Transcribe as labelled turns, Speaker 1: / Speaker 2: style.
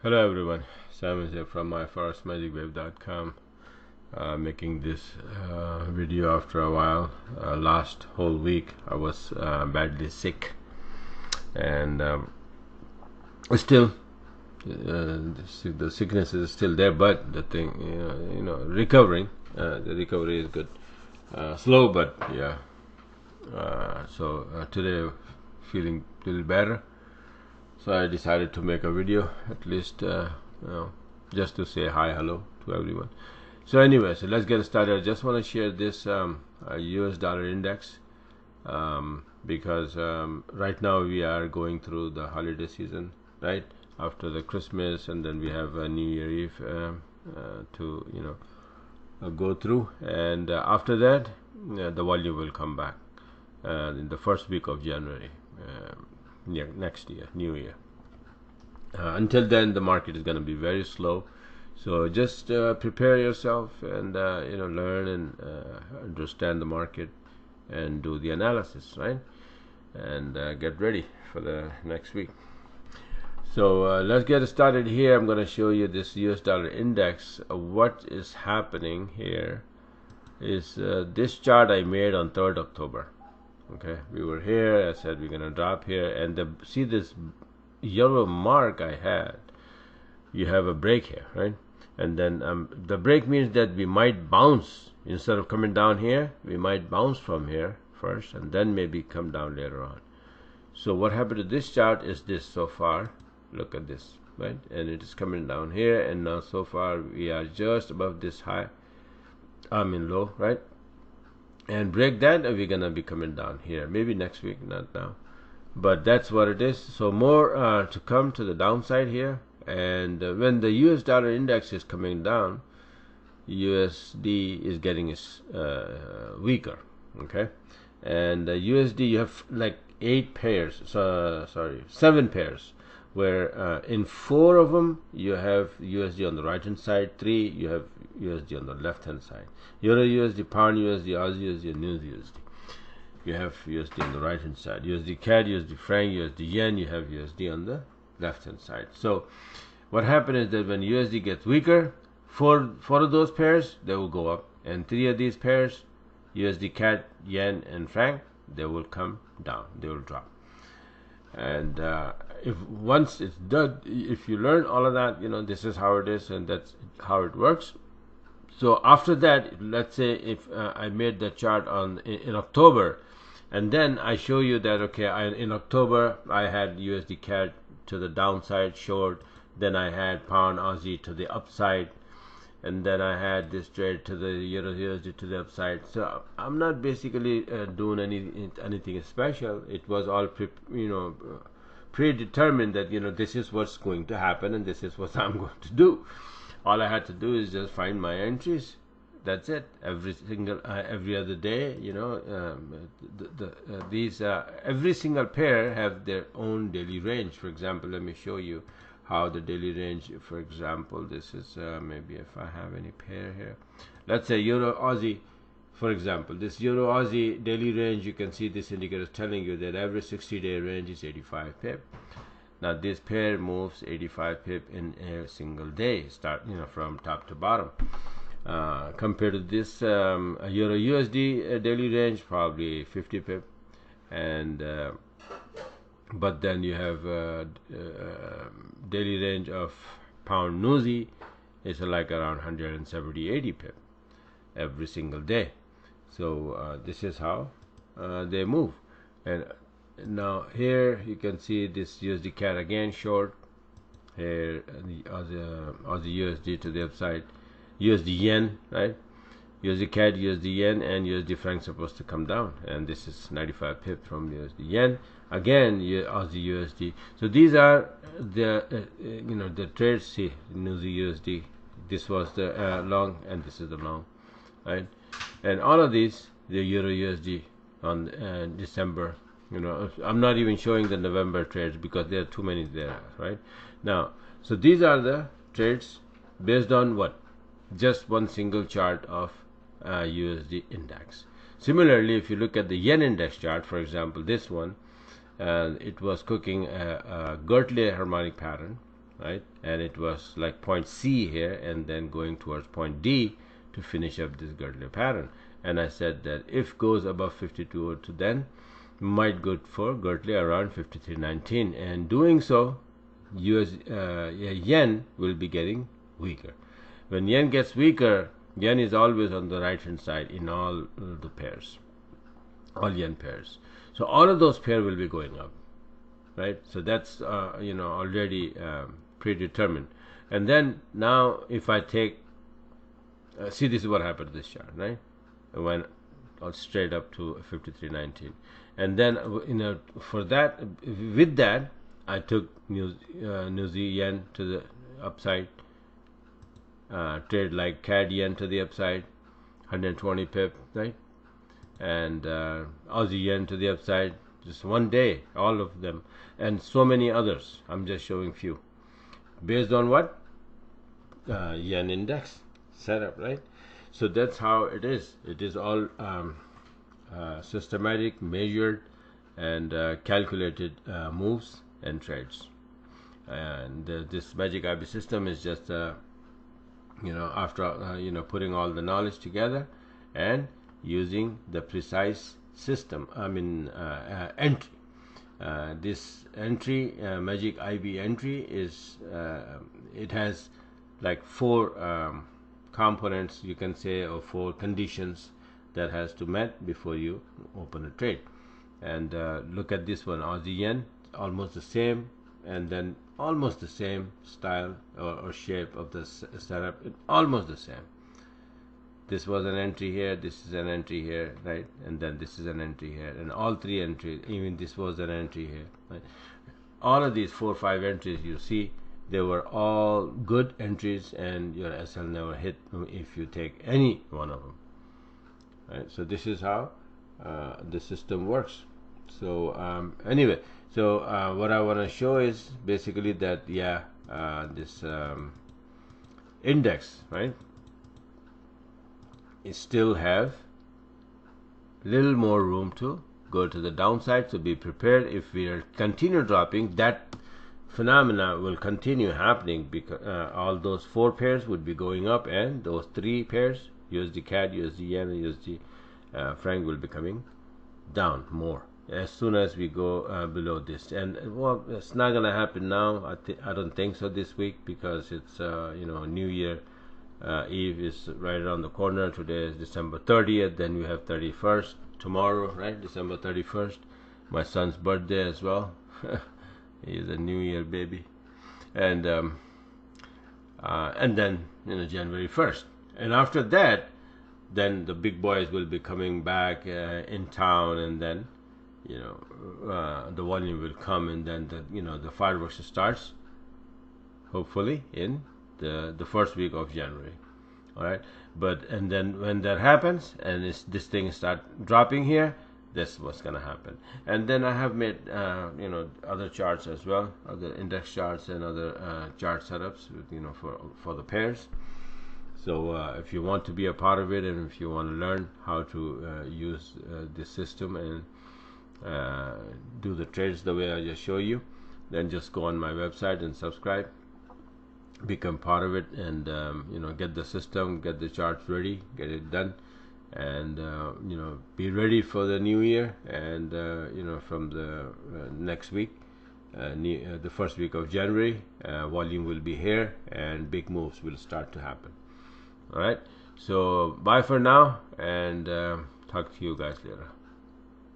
Speaker 1: Hello everyone, Sam is here from myforestmagicwave.com, making this video after a while. Last whole week I was badly sick, and still the sickness is still there, but the thing, recovering. The recovery is good, slow, but yeah. So today feeling a little better. So I decided to make a video, at least just to say hi, hello to everyone. So anyway, so let's get started. I just want to share this US dollar index, because right now we are going through the holiday season, right? After the Christmas, and then we have a New Year Eve to go through, and after that the volume will come back in the first week of January. Next year, New Year. Until then, the market is going to be very slow. So just prepare yourself and learn and understand the market and do the analysis, right? And get ready for the next week. So let's get started here. I'm going to show you this US dollar index. What is happening here is this chart I made on 3rd October. Okay, we were here. I said we're gonna drop here, and see this yellow mark I had. You have a break here, right? And then the break means that we might bounce. Instead of coming down here, we might bounce from here first, and then maybe come down later on. So what happened to this chart is this so far. Look at this, right? And it is coming down here, and now so far we are just above this high. Low, right? And break that, and we're gonna be coming down here maybe next week, not now, but that's what it is. So more to come to the downside here. And when the US dollar index is coming down, USD is getting weaker. Okay, and USD, you have like 7 pairs, where in 4 of them you have USD on the right hand side, 3 you have USD on the left hand side. Euro USD, Pound USD, Aussie USD, and New USD. You have USD on the right hand side. USD CAD, USD Franc, USD Yen, you have USD on the left hand side. So what happened is that when USD gets weaker, four of those pairs, they will go up, and 3 of these pairs, USD CAD, Yen, and Franc, they will come down. They will drop. And if once it's done, if you learn all of that, this is how it is, and that's how it works. So after that, let's say if I made the chart in October, and then I show you that in October I had USD CAD to the downside short, then I had Pound Aussie to the upside, and then I had this trade to the Euro USD to the upside. So I'm not basically doing anything special. It was all predetermined that this is what's going to happen, and this is what I'm going to do. All I had to do is just find my entries. That's it. Every other day, every single pair have their own daily range. For example, let me show you how the daily range. For example, this is maybe if I have any pair here. Let's say Euro Aussie. For example, this Euro Aussie daily range, you can see this indicator is telling you that every 60-day range is 85 pip. Now this pair moves 85 pip in a single day, from top to bottom. Compared to this Euro USD daily range, probably 50 pip, and but then you have daily range of Pound Newsy, it's like around 170-80 pip every single day. So this is how they move. And now here you can see this USD CAD again short. Here the Aussie USD to the upside, USD Yen, right? USD CAD, USD Yen, and USD Franc supposed to come down, and this is 95 pip from USD Yen. Again, Aussie USD. So these are the the trades. See, USD. This was the long, and this is the long, right? And all of these, the Euro USD on December. I'm not even showing the November trades because there are too many there, right? Now, so these are the trades based on what? Just one single chart of USD index. Similarly, if you look at the Yen index chart, for example, this one, it was cooking a Gertley harmonic pattern, right? And it was like point C here, and then going towards point D to finish up this Gertler pattern. And I said that if goes above 5202, then might go for Gertler around 5319, and doing so, yen will be getting weaker. When yen gets weaker, yen is always on the right hand side in all the pairs, all yen pairs. So all of those pairs will be going up, right? So that's already predetermined. And then now if I take see, this is what happened to this chart, right? It went straight up to 5319, and then for that, with that, I took New Zealand yen to the upside, trade like CAD yen to the upside, 120 pip, right? And Aussie yen to the upside, just one day, all of them, and so many others. I'm just showing few based on what yen index setup, right? So that's how it is. It is all systematic, measured, and calculated moves and trades. And this magic IB system is just after putting all the knowledge together and using the precise system, entry. This entry, magic IB entry, is it has like 4 components, you can say, or 4 conditions that has to met before you open a trade. And look at this one, Aussie yen, almost the same, and then almost the same style or shape of the setup, almost the same. This was an entry here, this is an entry here, right? And then this is an entry here, and all 3 entries, even this was an entry here, right? All of these 4 or 5 entries, you see, they were all good entries, and your SL never hit if you take any one of them, right? So this is how the system works. So anyway, so what I want to show is basically that this index, right, it still have little more room to go to the downside. So be prepared. If we are continue dropping, that phenomena will continue happening, because all those 4 pairs would be going up, and those 3 pairs, USD CAD, USD yen, and USD franc, will be coming down more as soon as we go below this. And well, it's not gonna happen now. I don't think so this week, because it's New Year Eve is right around the corner. Today is December 30th, then we have 31st tomorrow, right? December 31st, my son's birthday as well. He's a New Year baby. And then January 1st, and after that, then the big boys will be coming back in town, and then the volume will come, and then the fireworks starts, hopefully in the first week of January. All right, and then when that happens, and this thing start dropping here, that's what's gonna happen. And then I have made other charts as well, other index charts and other chart setups, for the pairs. So if you want to be a part of it, and if you want to learn how to use this system and do the trades the way I just show you, then just go on my website and subscribe, become part of it, and get the system, get the charts ready, get it done, and be ready for the new year. And from the next week, the first week of January, volume will be here, and big moves will start to happen. All right, so bye for now, and talk to you guys later.